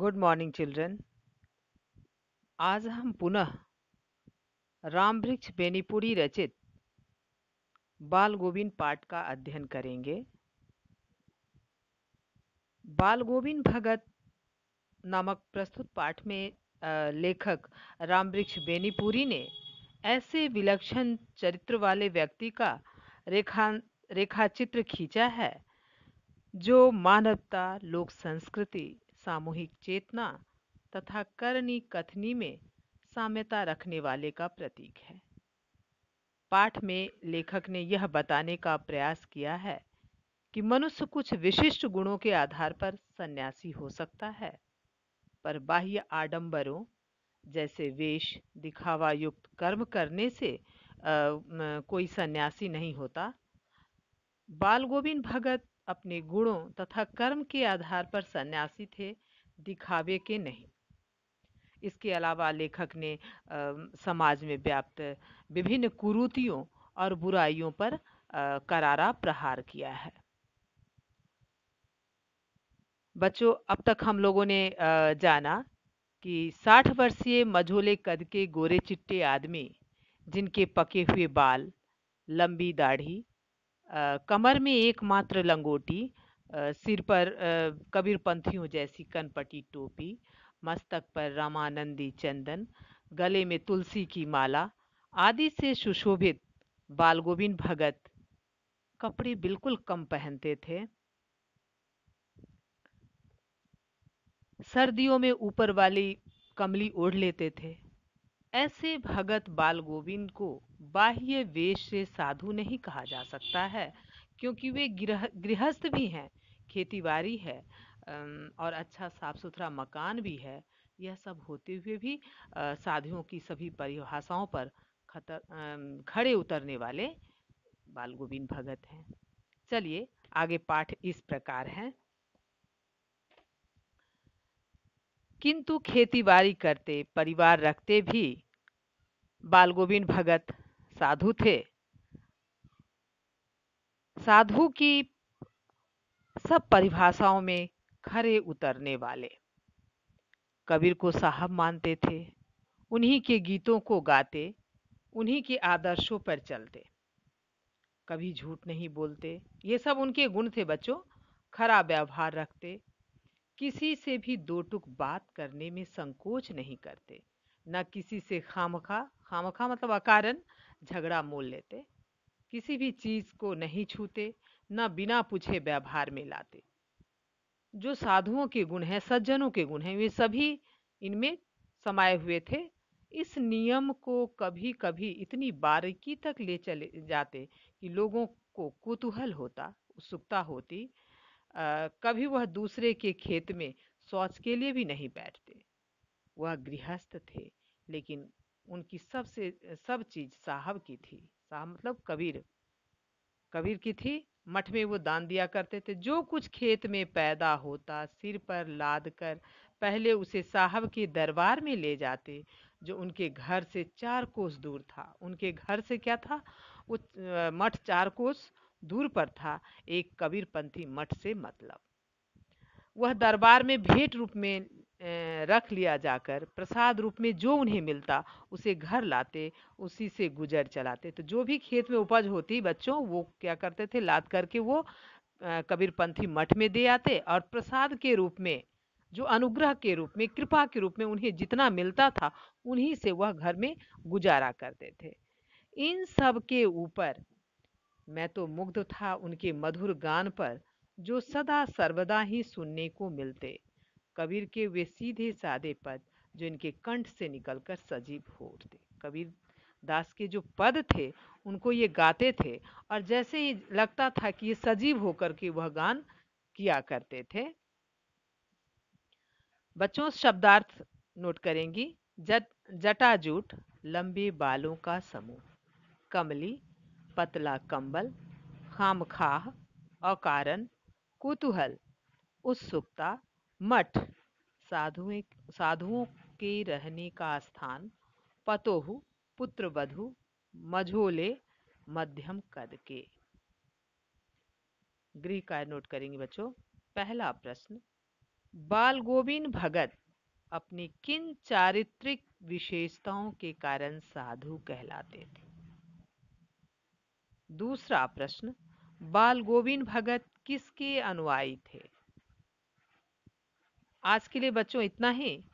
Good morning children. आज हम पुनः रामवृक्ष बेनीपुरी रचित बाल गोविंद पाठ का अध्ययन करेंगे। बाल गोविंद भगत नामक प्रस्तुत पाठ में लेखक रामवृक्ष बेनीपुरी ने ऐसे विलक्षण चरित्र वाले व्यक्ति का रेखा रेखाचित्र खींचा है जो मानवता, लोक संस्कृति, सामूहिक चेतना तथा करनी कथनी में साम्यता रखने वाले का प्रतीक है। पाठ में लेखक ने यह बताने का प्रयास किया है कि मनुष्य कुछ विशिष्ट गुणों के आधार पर सन्यासी हो सकता है, पर बाह्य आडंबरों जैसे वेश, दिखावा युक्त कर्म करने से कोई सन्यासी नहीं होता। बाल गोविंद भगत अपने गुणों तथा कर्म के आधार पर सन्यासी थे, दिखावे के नहीं। इसके अलावा लेखक ने समाज में व्याप्त विभिन्न कुरीतियों और बुराइयों पर करारा प्रहार किया है। बच्चों, अब तक हम लोगों ने जाना कि 60 वर्षीय मझोले कद के गोरे चिट्टे आदमी, जिनके पके हुए बाल, लंबी दाढ़ी, कमर में एकमात्र लंगोटी, सिर पर कबीरपंथियों जैसी कनपटी टोपी, मस्तक पर रामानंदी चंदन, गले में तुलसी की माला आदि से सुशोभित बाल गोविंद भगत कपड़े बिल्कुल कम पहनते थे। सर्दियों में ऊपर वाली कमली ओढ़ लेते थे। ऐसे भगत बाल गोविंद को बाह्य वेश से साधु नहीं कहा जा सकता है, क्योंकि वे गृहस्थ भी हैं, खेतीबाड़ी है और अच्छा साफ सुथरा मकान भी है। यह सब होते हुए भी साधुओं की सभी परिभाषाओं पर खड़े उतरने वाले बाल गोविंद भगत हैं। चलिए आगे पाठ इस प्रकार है। किंतु खेतीबाड़ी करते, परिवार रखते भी बाल गोविंद भगत साधु थे। साधु की सब परिभाषाओं में खरे उतरने वाले। कबीर को साहब मानते थे, उन्हीं के गीतों को गाते, उन्हीं के आदर्शों पर चलते, कभी झूठ नहीं बोलते। ये सब उनके गुण थे बच्चों। खरा व्यवहार रखते, किसी से भी दो टुक बात करने में संकोच नहीं करते, न किसी से खामखा खामखा मतलब अकारण झगड़ा मोल लेते, किसी भी चीज को नहीं छूते, न बिना पूछे व्यवहार में लाते। जो साधुओं के गुण हैं, सज्जनों के गुण हैं, वे सभी इनमें समाये हुए थे। इस नियम को कभी कभी इतनी बारीकी तक ले चले जाते कि लोगों को कुतूहल होता, उत्सुकता होती। कभी वह दूसरे के खेत में शौच के लिए भी नहीं बैठते। वह गृहस्थ थे, लेकिन उनकी सब चीज साहब की थी। साहब मतलब कबीर, कबीर की थी। मठ में वो दान दिया करते थे। जो कुछ खेत में पैदा होता, सिर पर लाद कर पहले उसे साहब के दरबार में ले जाते, जो उनके घर से 4 कोस दूर था। उनके घर से क्या था, वो मठ 4 कोस दूर पर था। एक कबीरपंथी मठ से मतलब वह दरबार में भेंट रूप में रख लिया जाकर प्रसाद रूप में जो उन्हें मिलता उसे घर लाते, उसी से गुजर चलाते। तो जो भी खेत में उपज होती बच्चों, वो क्या करते थे, लाद करके वो कबीरपंथी मठ में दे आते, और प्रसाद के रूप में, जो अनुग्रह के रूप में, कृपा के रूप में उन्हें जितना मिलता था उन्हीं से वह घर में गुजारा करते थे। इन सब के ऊपर मैं तो मुग्ध था उनके मधुर गान पर, जो सदा सर्वदा ही सुनने को मिलते। कबीर के वे सीधे सादे पद जो इनके कंठ से निकलकर सजीव हो उठते। कबीर दास के जो पद थे उनको ये गाते थे, और जैसे ही लगता था कि ये सजीव होकर के वह गान किया करते थे। बच्चों, शब्दार्थ नोट करेंगी। जटाजूट, लंबे बालों का समूह। कमली, पतला कंबल। खामखाह, अकारण, कुतूहल, उत्सुकता। मठ, साधुओं साधुओं के रहने का स्थान। पतोहु, पुत्रवधू। मझोले, मध्यम कद के। गृह कार्य नोट करेंगे बच्चों। पहला प्रश्न, बाल गोविंद भगत अपनी किन चारित्रिक विशेषताओं के कारण साधु कहलाते थे? दूसरा प्रश्न, बाल गोविंद भगत किसके अनुयायी थे? आज के लिए बच्चों इतना ही।